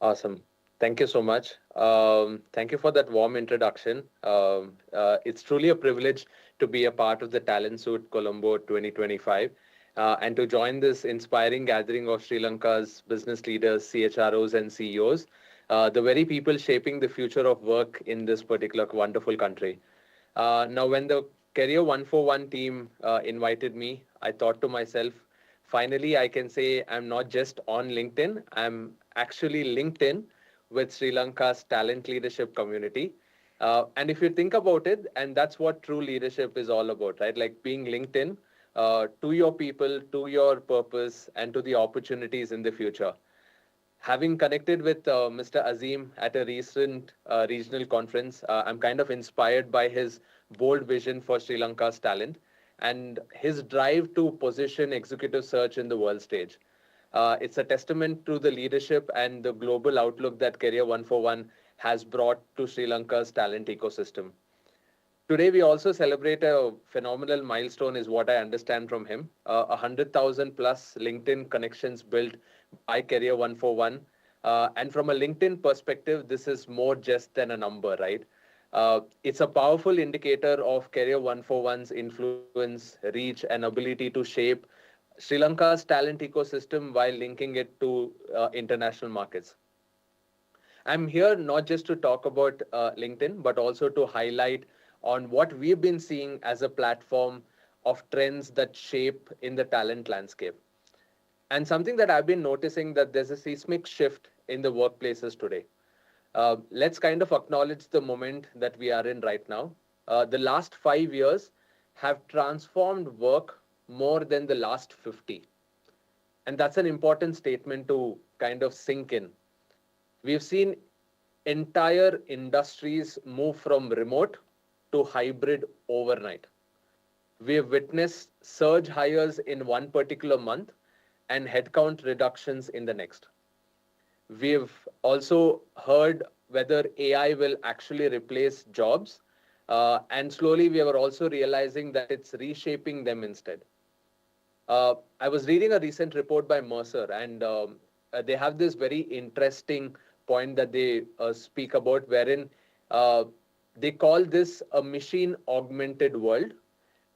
Awesome. Thank you so much. Thank you for that warm introduction. It's truly a privilege to be a part of the Talent Suit Colombo 2025 and to join this inspiring gathering of Sri Lanka's business leaders, CHROs, and CEOs, the very people shaping the future of work in this particular wonderful country. Now, when the Career 141 team invited me, I thought to myself, finally, I can say I'm not just on LinkedIn, I'm actually linked in with Sri Lanka's talent leadership community. And if you think about it, and that's what true leadership is all about, right? Like being linked in to your people, to your purpose, and to the opportunities in the future. Having connected with Mr. Azim at a recent regional conference, I'm kind of inspired by his bold vision for Sri Lanka's talent and his drive to position executive search in the world stage. It's a testament to the leadership and the global outlook that Career 141 has brought to Sri Lanka's talent ecosystem. Today, we also celebrate a phenomenal milestone, is what I understand from him. 100,000 plus LinkedIn connections built by Career 141. And from a LinkedIn perspective, this is more just than a number, right? It's a powerful indicator of Career 141's influence, reach, and ability to shape Sri Lanka's talent ecosystem while linking it to international markets. I'm here not just to talk about LinkedIn, but also to highlight on what we've been seeing as a platform of trends that shape in the talent landscape. And something that I've been noticing that there's a seismic shift in the workplaces today. Let's kind of acknowledge the moment that we are in right now. The last 5 years have transformed work more than the last 50. And that's an important statement to kind of sink in. We've seen entire industries move from remote to hybrid overnight. We have witnessed surge hires in one particular month and headcount reductions in the next. We've also heard whether AI will actually replace jobs. And slowly we are also realizing that it's reshaping them instead. I was reading a recent report by Mercer, and they have this very interesting point that they speak about, wherein they call this a machine augmented world,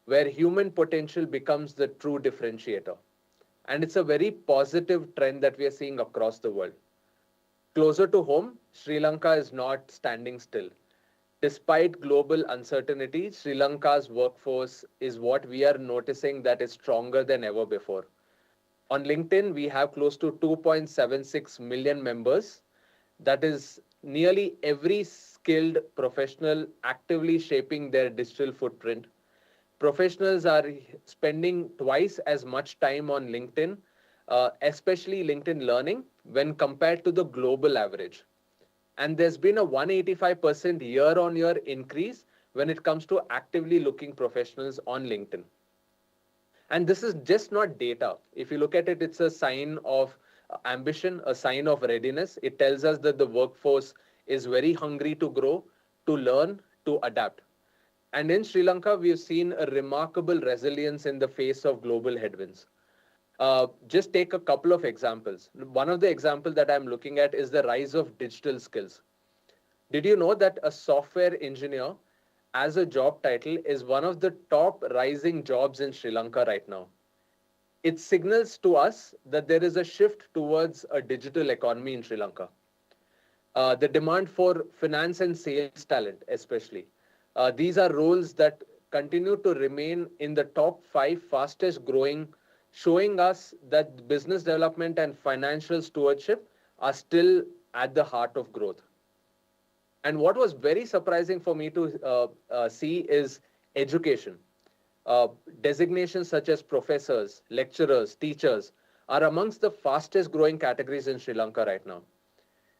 where human potential becomes the true differentiator. And it's a very positive trend that we are seeing across the world. Closer to home, Sri Lanka is not standing still. Despite global uncertainty, Sri Lanka's workforce is what we are noticing that is stronger than ever before. On LinkedIn, we have close to 2.76 million members. That is nearly every skilled professional actively shaping their digital footprint. Professionals are spending twice as much time on LinkedIn, especially LinkedIn Learning, when compared to the global average. And there's been a 185% year on year increase when it comes to actively looking professionals on LinkedIn. And this is just not data. If you look at it, it's a sign of ambition, a sign of readiness. It tells us that the workforce is very hungry to grow, to learn, to adapt. And in Sri Lanka, we've seen a remarkable resilience in the face of global headwinds. Just take a couple of examples. One of the examples that I'm looking at is the rise of digital skills. Did you know that a software engineer as a job title is one of the top rising jobs in Sri Lanka right now? It signals to us that there is a shift towards a digital economy in Sri Lanka. The demand for finance and sales talent, especially. These are roles that continue to remain in the top five fastest growing, showing us that business development and financial stewardship are still at the heart of growth. And what was very surprising for me to see is education. Uh, Designations such as professors, lecturers, teachers are amongst the fastest growing categories in Sri Lanka right now.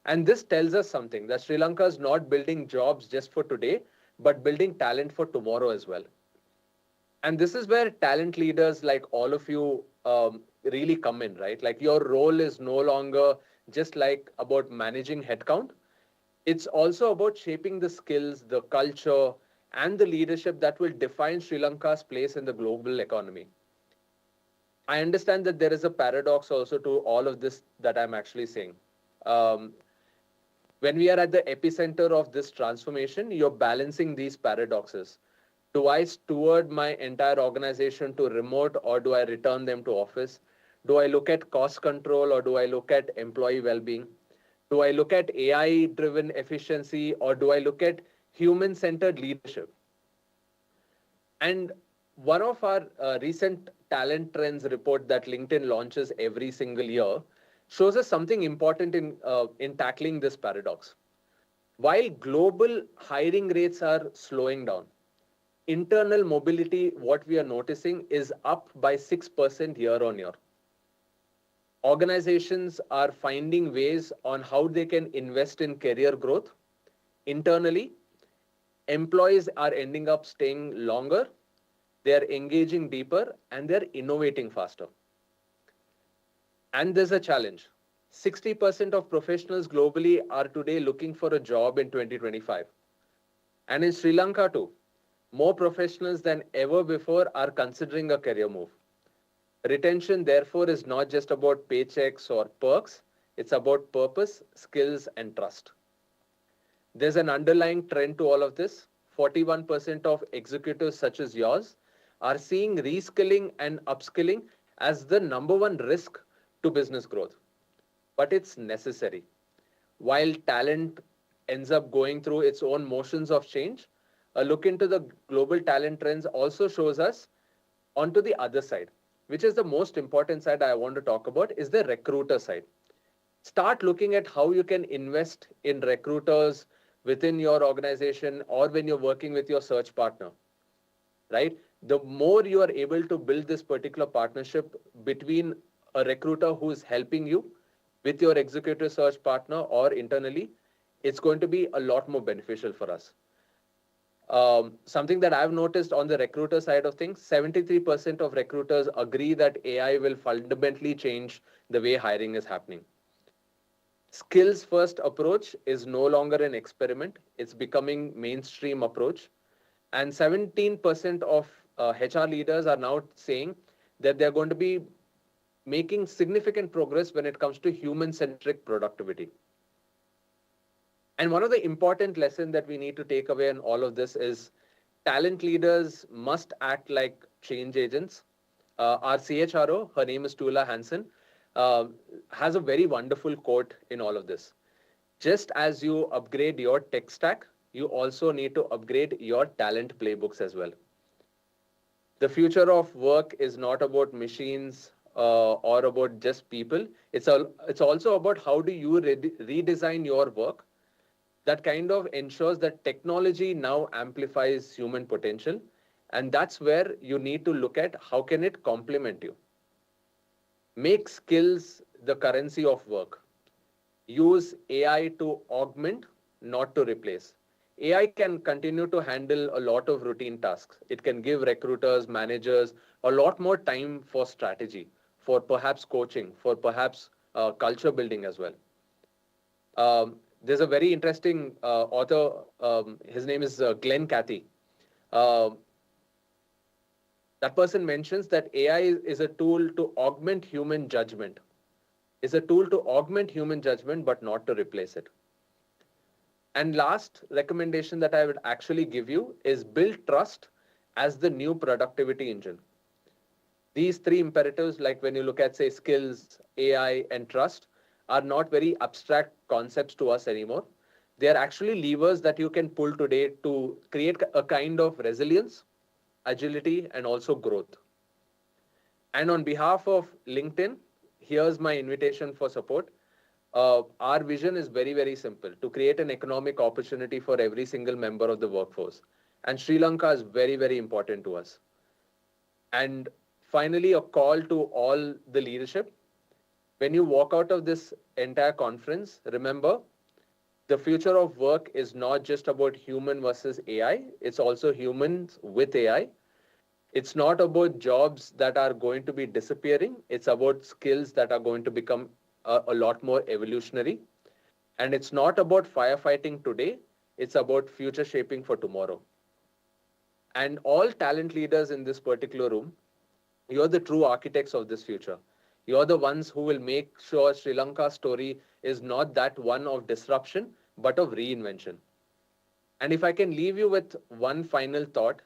And this tells us something that Sri Lanka is not building jobs just for today, but building talent for tomorrow as well. And this is where talent leaders like all of you really come in, right? Like your role is no longer just like about managing headcount. It's also about shaping the skills, the culture, and the leadership that will define Sri Lanka's place in the global economy. I understand that there is a paradox also to all of this that I'm actually saying. When we are at the epicenter of this transformation, you're balancing these paradoxes. Do I steward my entire organization to remote or do I return them to office? Do I look at cost control or do I look at employee well being? Do I look at AI driven efficiency or do I look at human centered leadership? And one of our recent talent trends report that LinkedIn launches every single year shows us something important in tackling this paradox. While global hiring rates are slowing down, internal mobility, what we are noticing, is up by 6% year on year. Organizations are finding ways on how they can invest in career growth internally. Employees are ending up staying longer, they're engaging deeper, and they're innovating faster. And there's a challenge. 60% of professionals globally are today looking for a job in 2025. And in Sri Lanka too, more professionals than ever before are considering a career move. Retention, therefore, is not just about paychecks or perks, it's about purpose, skills, and trust. There's an underlying trend to all of this. 41% of executives, such as yours, are seeing reskilling and upskilling as the number one risk to business growth. But it's necessary. While talent ends up going through its own motions of change, a look into the global talent trends also shows us onto the other side, which is the most important side I want to talk about, is the recruiter side. Start looking at how you can invest in recruiters within your organization or when you're working with your search partner, right? The more you are able to build this particular partnership between a recruiter who is helping you with your executive search partner or internally, it's going to be a lot more beneficial for us. Something that I've noticed on the recruiter side of things, 73% of recruiters agree that AI will fundamentally change the way hiring is happening. Skills first approach is no longer an experiment. It's becoming mainstream approach. And 17% of HR leaders are now saying that they're going to be making significant progress when it comes to human-centric productivity. And one of the important lessons that we need to take away in all of this is talent leaders must act like change agents. Our CHRO, her name is Tula Hansen, has a very wonderful quote in all of this. Just as you upgrade your tech stack, you also need to upgrade your talent playbooks as well. The future of work is not about machines or about just people. It's also about how do you redesign your work that kind of ensures that technology now amplifies human potential. And that's where you need to look at how can it complement you. Make skills the currency of work. Use AI to augment, not to replace. AI can continue to handle a lot of routine tasks. It can give recruiters, managers a lot more time for strategy, for perhaps coaching, for perhaps culture building as well. There's a very interesting author. His name is Glenn Cathy. Uh, that person mentions that AI is a tool to augment human judgment. Is a tool to augment human judgment, but not to replace it. And last recommendation that I would actually give you is build trust as the new productivity engine. These three imperatives, like when you look at, say, skills, AI, and trust, are not very abstract concepts to us anymore. They are actually levers that you can pull today to create a kind of resilience, agility, and also growth. And on behalf of LinkedIn, here's my invitation for support. Our vision is very, very simple, to create an economic opportunity for every single member of the workforce. And Sri Lanka is very, very important to us. And finally, a call to all the leadership. When you walk out of this entire conference, remember, the future of work is not just about human versus AI. It's also humans with AI. It's not about jobs that are going to be disappearing. It's about skills that are going to become a lot more evolutionary. And it's not about firefighting today. It's about future shaping for tomorrow. And all talent leaders in this particular room, you're the true architects of this future. You're the ones who will make sure Sri Lanka's story is not that one of disruption, but of reinvention. And if I can leave you with one final thought,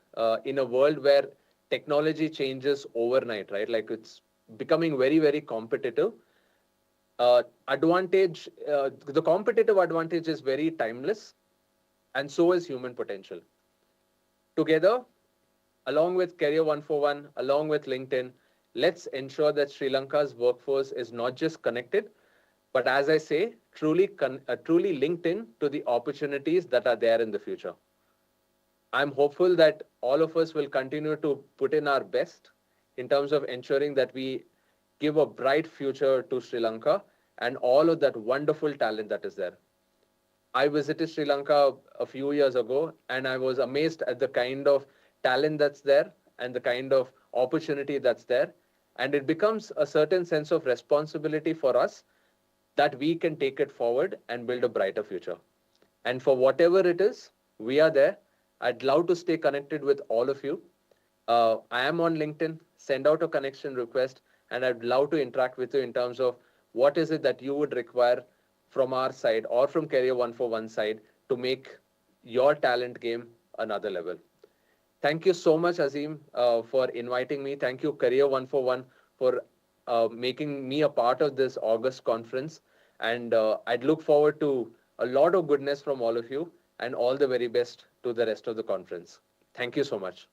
in a world where technology changes overnight, right? Like it's becoming very, very competitive. The competitive advantage is very timeless, and so is human potential. Together, along with Career 141, along with LinkedIn, let's ensure that Sri Lanka's workforce is not just connected, but as I say, truly linked in to the opportunities that are there in the future. I'm hopeful that all of us will continue to put in our best in terms of ensuring that we give a bright future to Sri Lanka and all of that wonderful talent that is there. I visited Sri Lanka a few years ago and I was amazed at the kind of talent that's there and the kind of opportunity that's there. And it becomes a certain sense of responsibility for us that we can take it forward and build a brighter future. And for whatever it is, we are there. I'd love to stay connected with all of you. I am on LinkedIn. Send out a connection request, and I'd love to interact with you in terms of what is it that you would require from our side or from Career 141 side to make your talent game another level. Thank you so much, Azim, for inviting me. Thank you, Career 141, for making me a part of this August conference. And I'd look forward to a lot of goodness from all of you and all the very best to the rest of the conference. Thank you so much.